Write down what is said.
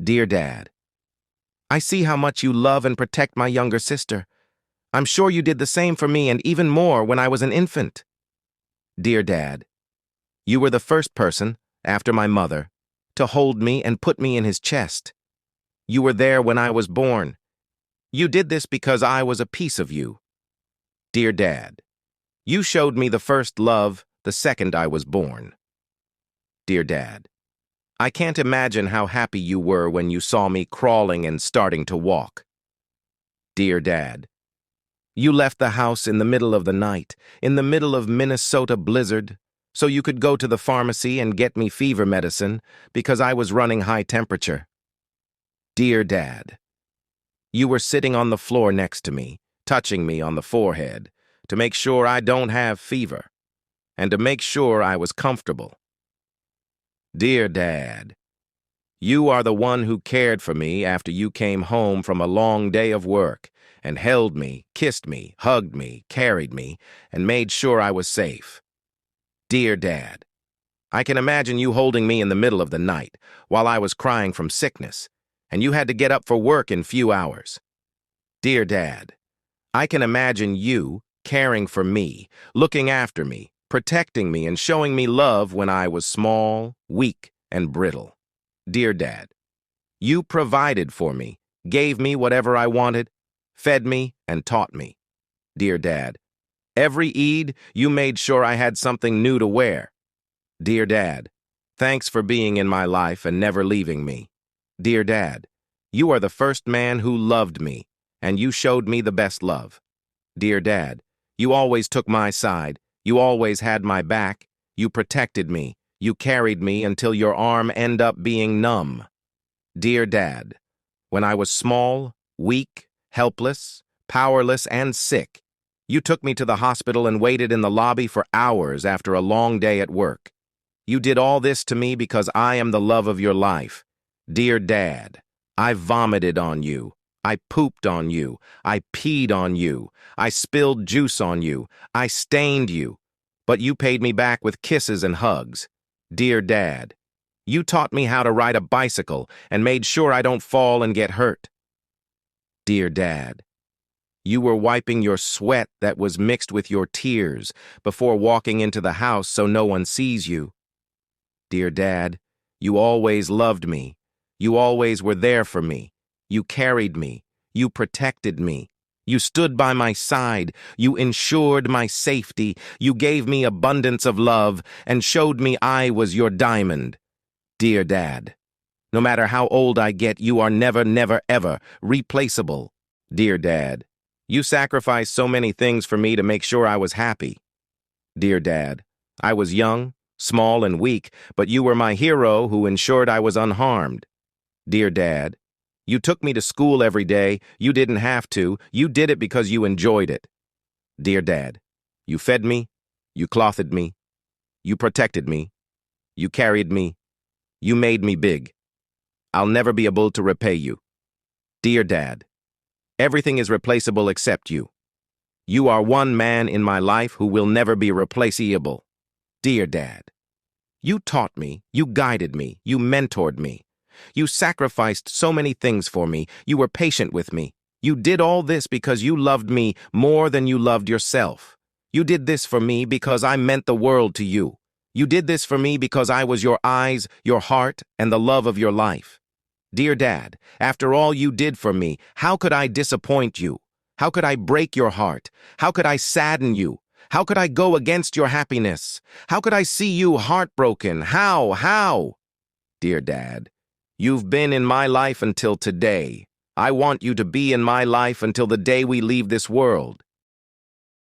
Dear Dad, I see how much you love and protect my younger sister. I'm sure you did the same for me and even more when I was an infant. Dear Dad, you were the first person, after my mother, to hold me and put me in his chest. You were there when I was born. You did this because I was a piece of you. Dear Dad, you showed me the first love the second I was born. Dear Dad, I can't imagine how happy you were when you saw me crawling and starting to walk. Dear Dad, you left the house in the middle of the night, in the middle of Minnesota blizzard, so you could go to the pharmacy and get me fever medicine because I was running high temperature. Dear Dad, you were sitting on the floor next to me, touching me on the forehead, to make sure I don't have fever, and to make sure I was comfortable. Dear Dad, you are the one who cared for me after you came home from a long day of work and held me, kissed me, hugged me, carried me, and made sure I was safe. Dear Dad, I can imagine you holding me in the middle of the night while I was crying from sickness, and you had to get up for work in few hours. Dear Dad, I can imagine you caring for me, looking after me, protecting me, and showing me love when I was small, weak, and brittle. Dear Dad, you provided for me, gave me whatever I wanted, fed me, and taught me. Dear Dad, every Eid, you made sure I had something new to wear. Dear Dad, thanks for being in my life and never leaving me. Dear Dad, you are the first man who loved me, and you showed me the best love. Dear Dad, you always took my side, you always had my back, you protected me, you carried me until your arm ended up being numb. Dear Dad, when I was small, weak, helpless, powerless, and sick, you took me to the hospital and waited in the lobby for hours after a long day at work. You did all this to me because I am the love of your life. Dear Dad, I vomited on you. I pooped on you. I peed on you. I spilled juice on you. I stained you. But you paid me back with kisses and hugs. Dear Dad, you taught me how to ride a bicycle and made sure I don't fall and get hurt. Dear Dad, you were wiping your sweat that was mixed with your tears before walking into the house so no one sees you. Dear Dad, you always loved me. You always were there for me. You carried me. You protected me. You stood by my side. You ensured my safety. You gave me abundance of love and showed me I was your diamond. Dear Dad, no matter how old I get, you are never, never, ever replaceable. Dear Dad, you sacrificed so many things for me to make sure I was happy. Dear Dad, I was young, small, and weak, but you were my hero who ensured I was unharmed. Dear Dad, you took me to school every day. You didn't have to. You did it because you enjoyed it. Dear Dad, you fed me. You clothed me. You protected me. You carried me. You made me big. I'll never be able to repay you. Dear Dad, everything is replaceable except you. You are one man in my life who will never be replaceable. Dear Dad, you taught me. You guided me. You mentored me. You sacrificed so many things for me. You were patient with me. You did all this because you loved me more than you loved yourself. You did this for me because I meant the world to you. You did this for me because I was your eyes, your heart, and the love of your life. Dear Dad, after all you did for me, how could I disappoint you? How could I break your heart? How could I sadden you? How could I go against your happiness? How could I see you heartbroken? How? Dear Dad, you've been in my life until today. I want you to be in my life until the day we leave this world.